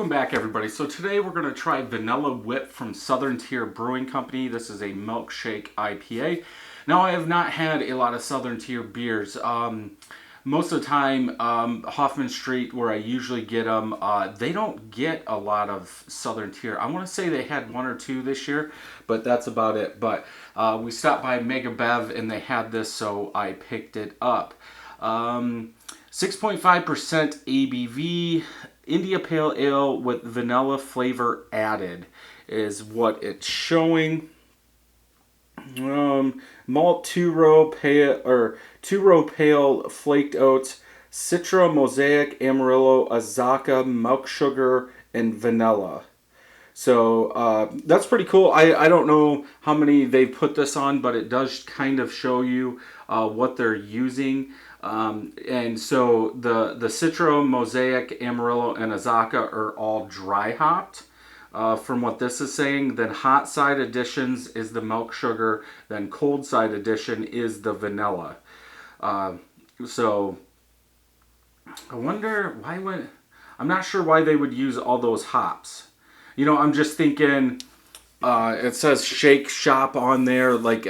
Welcome back, everybody. So today we're going to try Vanilla Whip from Southern Tier Brewing Company. This is a Milkshake IPA. Now, I have not had a lot of Southern Tier beers. Most of the time, Hoffman Street, where I usually get them, they don't get a lot of Southern Tier. I want to say they had one or two this year, but that's about it. But we stopped by Mega Bev and they had this, so I picked it up. 6.5% ABV, India Pale Ale with vanilla flavor added is what it's showing. Malt two-row pale flaked oats, Citra, Mosaic, Amarillo, Azaka, milk sugar, and vanilla. So that's pretty cool. I don't know how many they've put this on, but it does kind of show you what they're using. And so the Citra, Mosaic, Amarillo, and Azaka are all dry hopped. From what this is saying, then hot side additions is the milk sugar, then cold side addition is the vanilla. So I wonder I'm not sure why they would use all those hops. You know, I'm just thinking, it says Shake Shop on there, like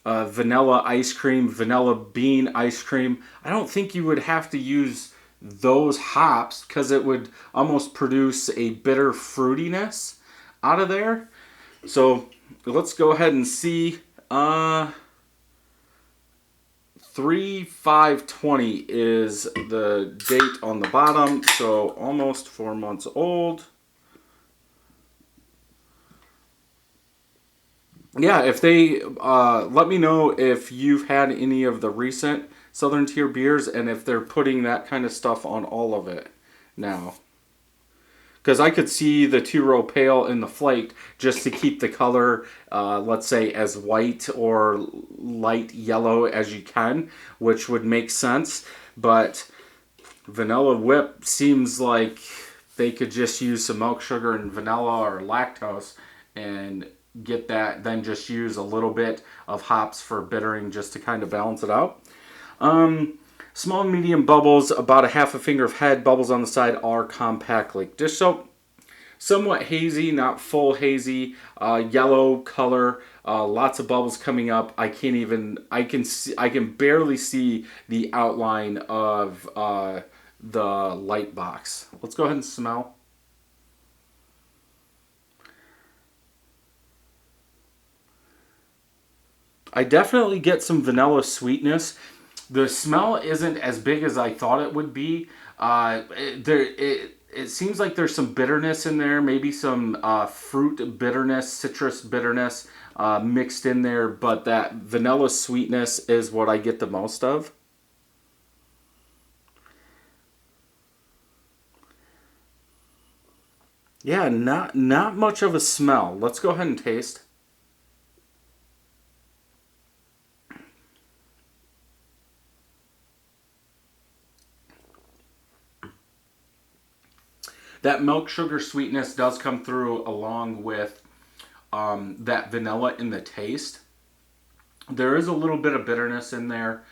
vanilla ice cream, vanilla bean ice cream. I don't think you would have to use those hops because it would almost produce a bitter fruitiness out of there. So let's go ahead and see. 3/5/20 is the date on the bottom, so almost 4 months old. Yeah, if they let me know if you've had any of the recent Southern Tier beers and if they're putting that kind of stuff on all of it now. Because I could see the two-row pale in the flaked just to keep the color, let's say, as white or light yellow as you can, which would make sense. But Vanilla Whip seems like they could just use some milk sugar and vanilla or lactose and get that, then just use a little bit of hops for bittering just to kind of balance it out. Small and medium bubbles, about a half a finger of head. Bubbles on the side are compact like dish soap. Somewhat hazy, not full hazy. Yellow color, lots of bubbles coming up. I can barely see the outline of the light box. Let's go ahead and smell. I definitely get some vanilla sweetness. The smell isn't as big as I thought it would be. It seems like there's some bitterness in there, maybe some fruit bitterness, citrus bitterness mixed in there, but that vanilla sweetness is what I get the most of. Yeah, not much of a smell. Let's go ahead and taste. That milk sugar sweetness does come through along with that vanilla in the taste. There is a little bit of bitterness in there,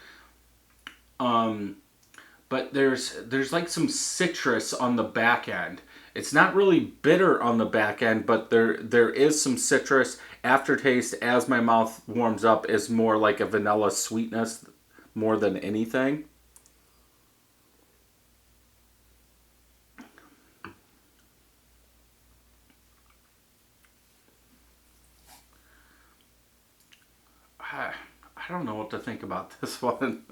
but there's like some citrus on the back end. It's not really bitter on the back end, but there is some citrus. Aftertaste as my mouth warms up is more like a vanilla sweetness more than anything. I don't know what to think about this one.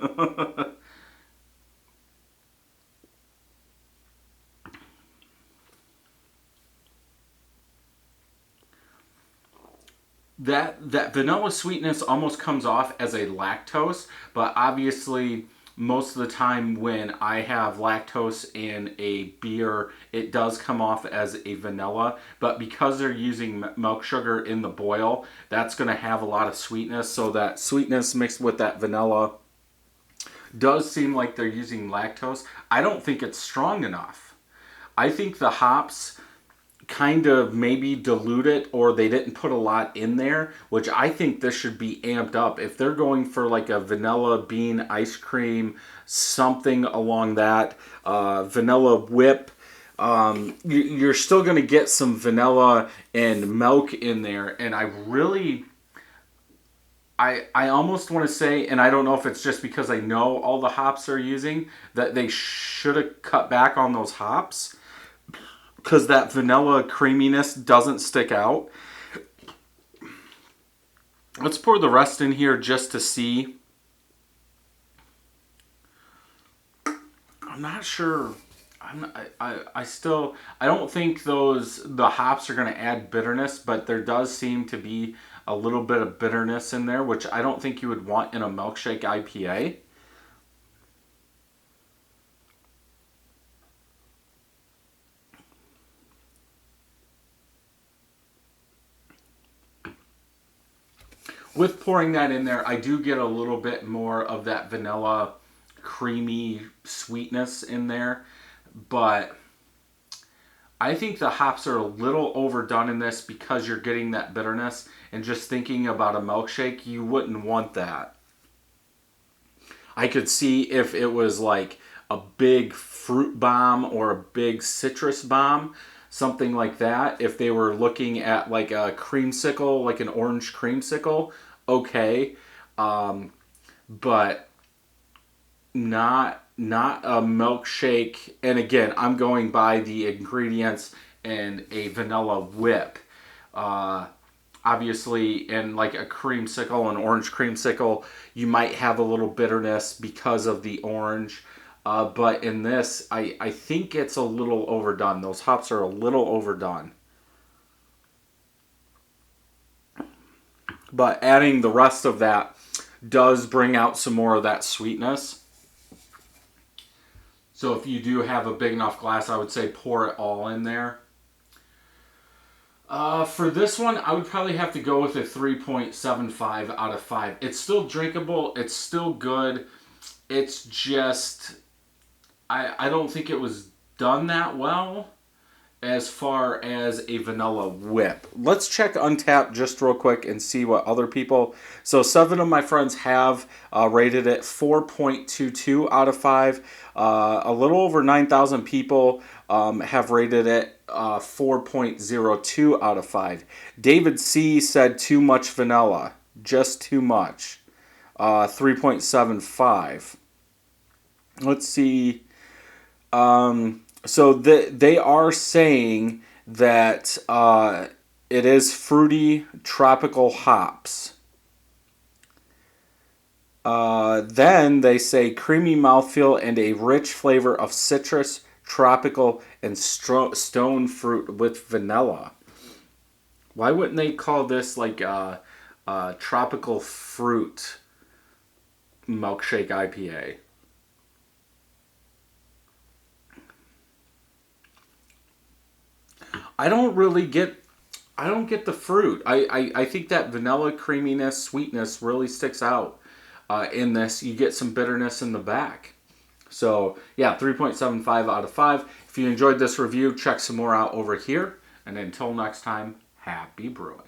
That vanilla sweetness almost comes off as a lactose, but obviously most of the time when I have lactose in a beer, it does come off as a vanilla. But because they're using milk sugar in the boil, that's going to have a lot of sweetness. So that sweetness mixed with that vanilla does seem like they're using lactose. I don't think it's strong enough. I think the hops kind of maybe dilute it, or they didn't put a lot in there, which I think this should be amped up. If they're going for like a vanilla bean ice cream, something along that, Vanilla Whip, you're still going to get some vanilla and milk in there. And I almost want to say, and I don't know if it's just because I know all the hops they're using, that they should have cut back on those hops because that vanilla creaminess doesn't stick out. Let's pour the rest in here just to see. I'm not sure. I don't think the hops are going to add bitterness, but there does seem to be a little bit of bitterness in there, which I don't think you would want in a Milkshake IPA. With pouring that in there, I do get a little bit more of that vanilla creamy sweetness in there, but I think the hops are a little overdone in this because you're getting that bitterness, and just thinking about a milkshake, you wouldn't want that. I could see if it was like a big fruit bomb or a big citrus bomb, something like that. If they were looking at like a creamsicle, like an orange creamsicle, okay. But not a milkshake. And again, I'm going by the ingredients and a vanilla whip. Uh, Obviously, in like a creamsicle, an orange creamsicle, you might have a little bitterness because of the orange. But in this, I think it's a little overdone. Those hops are a little overdone. But adding the rest of that does bring out some more of that sweetness. So if you do have a big enough glass, I would say pour it all in there. For this one, I would probably have to go with a 3.75 out of 5. It's still drinkable. It's still good. It's just, I don't think it was done that well as far as a vanilla whip. Let's check Untappd just real quick and see what other people. So 7 of my friends have rated it 4.22 out of 5. A little over 9,000 people have rated it 4.02 out of 5. David C said too much vanilla, just too much. 3.75. Let's see. So they are saying that it is fruity tropical hops. Then they say creamy mouthfeel and a rich flavor of citrus, tropical, and stone fruit with vanilla. Why wouldn't they call this like a tropical fruit milkshake IPA? I don't really get I don't get the fruit. I think that vanilla creaminess, sweetness really sticks out in this. You get some bitterness in the back. So yeah, 3.75 out of 5. If you enjoyed this review, check some more out over here. And until next time, happy brewing.